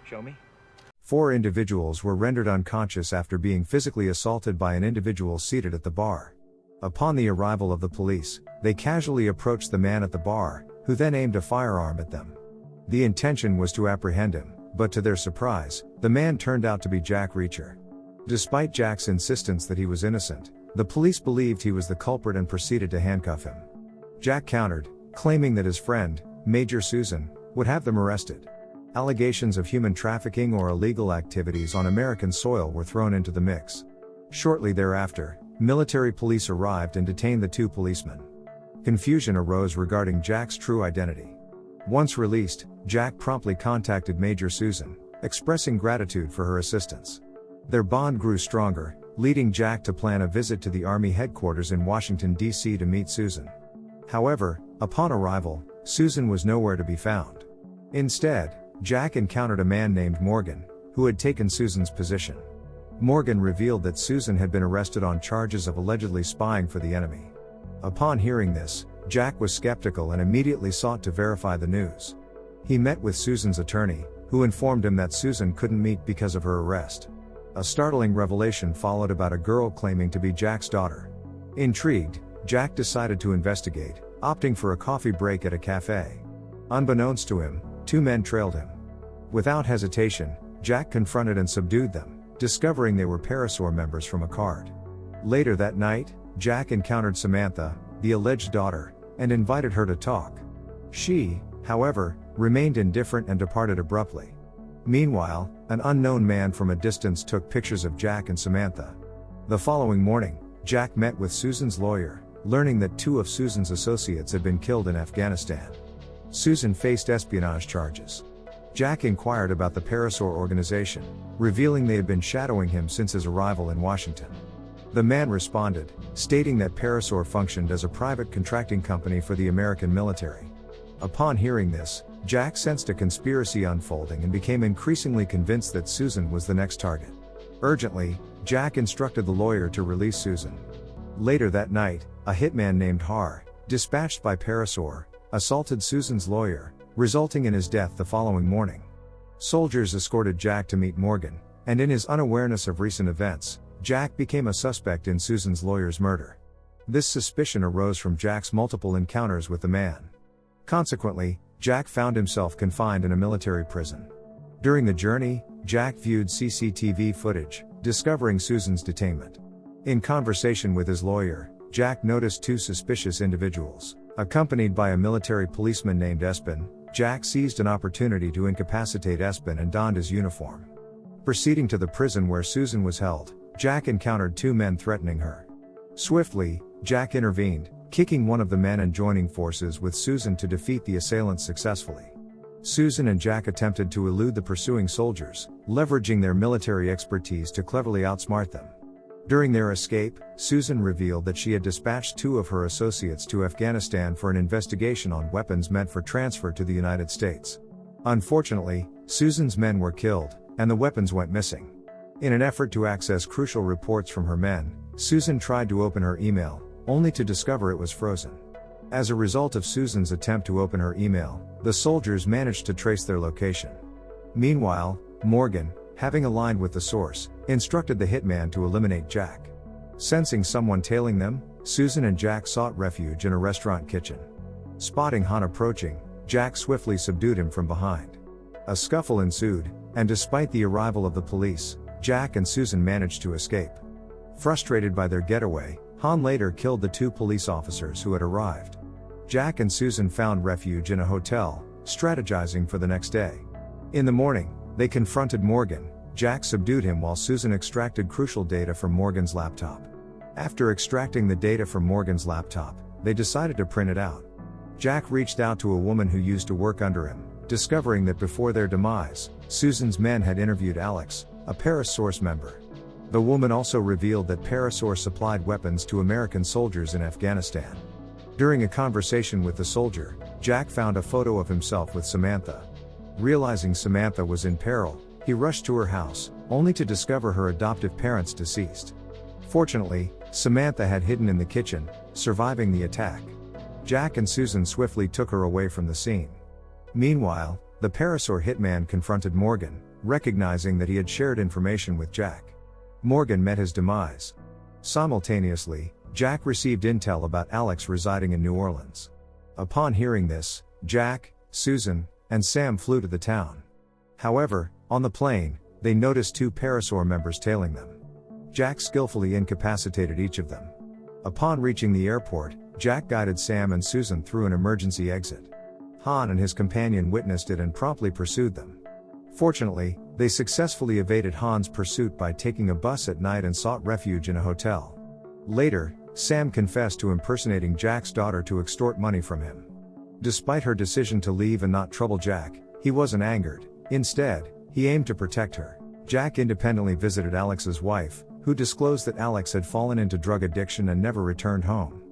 Show me. 4 individuals were rendered unconscious after being physically assaulted by an individual seated at the bar. Upon the arrival of the police, they casually approached the man at the bar, who then aimed a firearm at them. The intention was to apprehend him, but to their surprise, the man turned out to be Jack Reacher. Despite Jack's insistence that he was innocent, the police believed he was the culprit and proceeded to handcuff him. Jack countered, claiming that his friend, Major Susan, would have them arrested. Allegations of human trafficking or illegal activities on American soil were thrown into the mix. Shortly thereafter, military police arrived and detained the 2 policemen. Confusion arose regarding Jack's true identity. Once released, Jack promptly contacted Major Susan, expressing gratitude for her assistance. Their bond grew stronger, leading Jack to plan a visit to the Army headquarters in Washington, D.C. to meet Susan. However, upon arrival, Susan was nowhere to be found. Instead, Jack encountered a man named Morgan, who had taken Susan's position. Morgan revealed that Susan had been arrested on charges of allegedly spying for the enemy. Upon hearing this, Jack was skeptical and immediately sought to verify the news. He met with Susan's attorney, who informed him that Susan couldn't meet because of her arrest. A startling revelation followed about a girl claiming to be Jack's daughter. Intrigued, Jack decided to investigate, opting for a coffee break at a cafe. Unbeknownst to him, 2 men trailed him. Without hesitation, Jack confronted and subdued them, discovering they were Parasaur members from a card. Later that night, Jack encountered Samantha, the alleged daughter, and invited her to talk. She, however, remained indifferent and departed abruptly. Meanwhile, an unknown man from a distance took pictures of Jack and Samantha. The following morning, Jack met with Susan's lawyer, learning that 2 of Susan's associates had been killed in Afghanistan. Susan faced espionage charges. Jack inquired about the Parasaur organization, revealing they had been shadowing him since his arrival in Washington. The man responded, stating that Parasaur functioned as a private contracting company for the American military. Upon hearing this, Jack sensed a conspiracy unfolding and became increasingly convinced that Susan was the next target. Urgently, Jack instructed the lawyer to release Susan. Later that night, a hitman named Har, dispatched by Parasaur, assaulted Susan's lawyer, resulting in his death the following morning. Soldiers escorted Jack to meet Morgan, and in his unawareness of recent events, Jack became a suspect in Susan's lawyer's murder. This suspicion arose from Jack's multiple encounters with the man. Consequently, Jack found himself confined in a military prison. During the journey, Jack viewed CCTV footage, discovering Susan's detainment. In conversation with his lawyer, Jack noticed 2 suspicious individuals. Accompanied by a military policeman named Espen, Jack seized an opportunity to incapacitate Espen and donned his uniform. Proceeding to the prison where Susan was held, Jack encountered 2 men threatening her. Swiftly, Jack intervened, kicking one of the men and joining forces with Susan to defeat the assailants successfully. Susan and Jack attempted to elude the pursuing soldiers, leveraging their military expertise to cleverly outsmart them. During their escape, Susan revealed that she had dispatched 2 of her associates to Afghanistan for an investigation on weapons meant for transfer to the United States. Unfortunately, Susan's men were killed, and the weapons went missing. In an effort to access crucial reports from her men, Susan tried to open her email, only to discover it was frozen. As a result of Susan's attempt to open her email, the soldiers managed to trace their location. Meanwhile, Morgan, having aligned with the source, instructed the hitman to eliminate Jack. Sensing someone tailing them, Susan and Jack sought refuge in a restaurant kitchen. Spotting Han approaching, Jack swiftly subdued him from behind. A scuffle ensued, and despite the arrival of the police, Jack and Susan managed to escape. Frustrated by their getaway, Han later killed the 2 police officers who had arrived. Jack and Susan found refuge in a hotel, strategizing for the next day. In the morning, they confronted Morgan. Jack subdued him while Susan extracted crucial data from Morgan's laptop. After extracting the data from Morgan's laptop, they decided to print it out. Jack reached out to a woman who used to work under him, discovering that before their demise, Susan's men had interviewed Alex, a Parasaur member. The woman also revealed that Parasaur supplied weapons to American soldiers in Afghanistan. During a conversation with the soldier, Jack found a photo of himself with Samantha. Realizing Samantha was in peril, he rushed to her house, only to discover her adoptive parents deceased. Fortunately, Samantha had hidden in the kitchen, surviving the attack. Jack and Susan swiftly took her away from the scene. Meanwhile, The Parasaur hitman confronted Morgan, recognizing that he had shared information with Jack. Morgan met his demise. Simultaneously, Jack received intel about Alex residing in New Orleans. Upon hearing this, Jack, Susan, and Sam flew to the town. However, on the plane, they noticed 2 Parasaur members tailing them. Jack skillfully incapacitated each of them. Upon reaching the airport, Jack guided Sam and Susan through an emergency exit. Han and his companion witnessed it and promptly pursued them. Fortunately, they successfully evaded Han's pursuit by taking a bus at night and sought refuge in a hotel. Later, Sam confessed to impersonating Jack's daughter to extort money from him. Despite her decision to leave and not trouble Jack, he wasn't angered. Instead, he aimed to protect her. Jack independently visited Alex's wife, who disclosed that Alex had fallen into drug addiction and never returned home.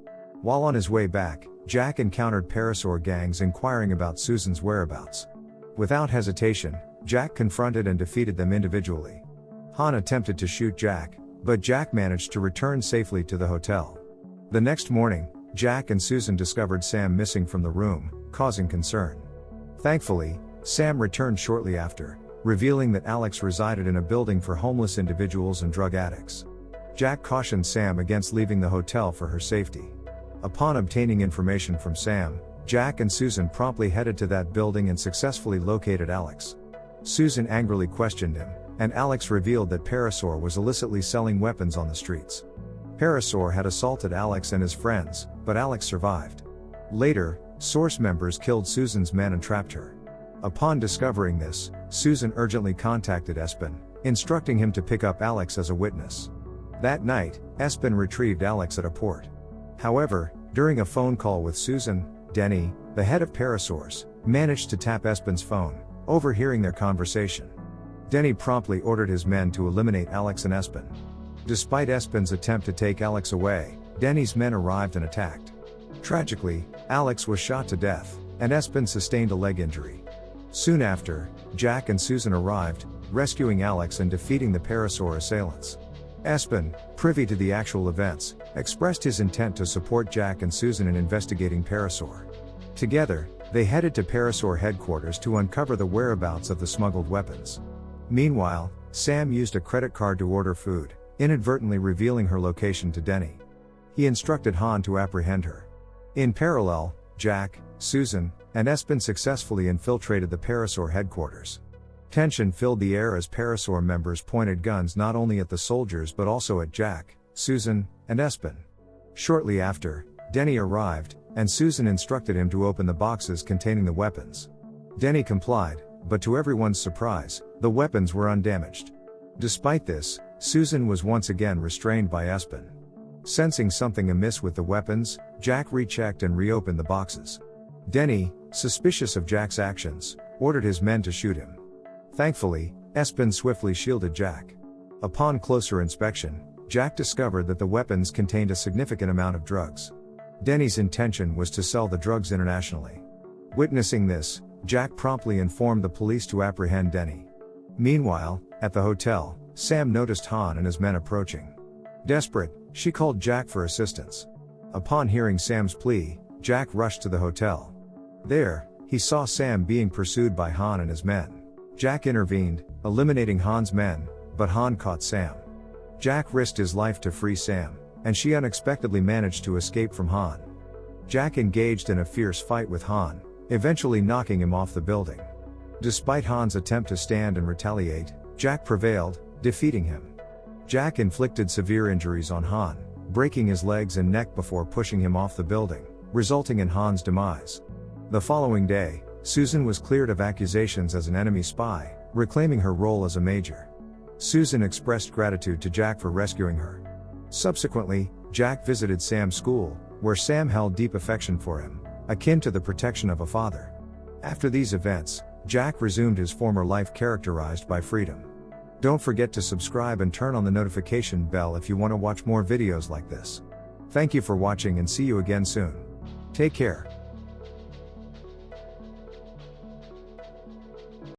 While on his way back, Jack encountered Parasaur gangs inquiring about Susan's whereabouts. Without hesitation, Jack confronted and defeated them individually. Han attempted to shoot Jack, but Jack managed to return safely to the hotel. The next morning, Jack and Susan discovered Sam missing from the room, causing concern. Thankfully, Sam returned shortly after, revealing that Alex resided in a building for homeless individuals and drug addicts. Jack cautioned Sam against leaving the hotel for her safety. Upon obtaining information from Sam, Jack and Susan promptly headed to that building and successfully located Alex. Susan angrily questioned him, and Alex revealed that Parasaur was illicitly selling weapons on the streets. Parasaur had assaulted Alex and his friends, but Alex survived. Later, Source members killed Susan's men and trapped her. Upon discovering this, Susan urgently contacted Espen, instructing him to pick up Alex as a witness. That night, Espen retrieved Alex at a port. However, during a phone call with Susan, Denny, the head of Parasaurs, managed to tap Espen's phone, overhearing their conversation. Denny promptly ordered his men to eliminate Alex and Espen. Despite Espen's attempt to take Alex away, Denny's men arrived and attacked. Tragically, Alex was shot to death, and Espen sustained a leg injury. Soon after, Jack and Susan arrived, rescuing Alex and defeating the Parasaur assailants. Espen, privy to the actual events, expressed his intent to support Jack and Susan in investigating Parasaur. Together, they headed to Parasaur headquarters to uncover the whereabouts of the smuggled weapons. Meanwhile, Sam used a credit card to order food, inadvertently revealing her location to Denny. He instructed Han to apprehend her. In parallel, Jack, Susan, and Espen successfully infiltrated the Parasaur headquarters. Tension filled the air as Parasaur members pointed guns not only at the soldiers but also at Jack, Susan, and Espen. Shortly after, Denny arrived, and Susan instructed him to open the boxes containing the weapons. Denny complied, but to everyone's surprise, the weapons were undamaged. Despite this, Susan was once again restrained by Espen. Sensing something amiss with the weapons, Jack rechecked and reopened the boxes. Denny, suspicious of Jack's actions, ordered his men to shoot him. Thankfully, Espen swiftly shielded Jack. Upon closer inspection, Jack discovered that the weapons contained a significant amount of drugs. Denny's intention was to sell the drugs internationally. Witnessing this, Jack promptly informed the police to apprehend Denny. Meanwhile, at the hotel, Sam noticed Han and his men approaching. Desperate, she called Jack for assistance. Upon hearing Sam's plea, Jack rushed to the hotel. There, he saw Sam being pursued by Han and his men. Jack intervened, eliminating Han's men, but Han caught Sam. Jack risked his life to free Sam, and she unexpectedly managed to escape from Han. Jack engaged in a fierce fight with Han, eventually knocking him off the building. Despite Han's attempt to stand and retaliate, Jack prevailed, defeating him. Jack inflicted severe injuries on Han, breaking his legs and neck before pushing him off the building, resulting in Han's demise. The following day, Susan was cleared of accusations as an enemy spy, reclaiming her role as a major. Susan expressed gratitude to Jack for rescuing her. Subsequently, Jack visited Sam's school, where Sam held deep affection for him, akin to the protection of a father. After these events, Jack resumed his former life characterized by freedom. Don't forget to subscribe and turn on the notification bell if you want to watch more videos like this. Thank you for watching and see you again soon. Take care.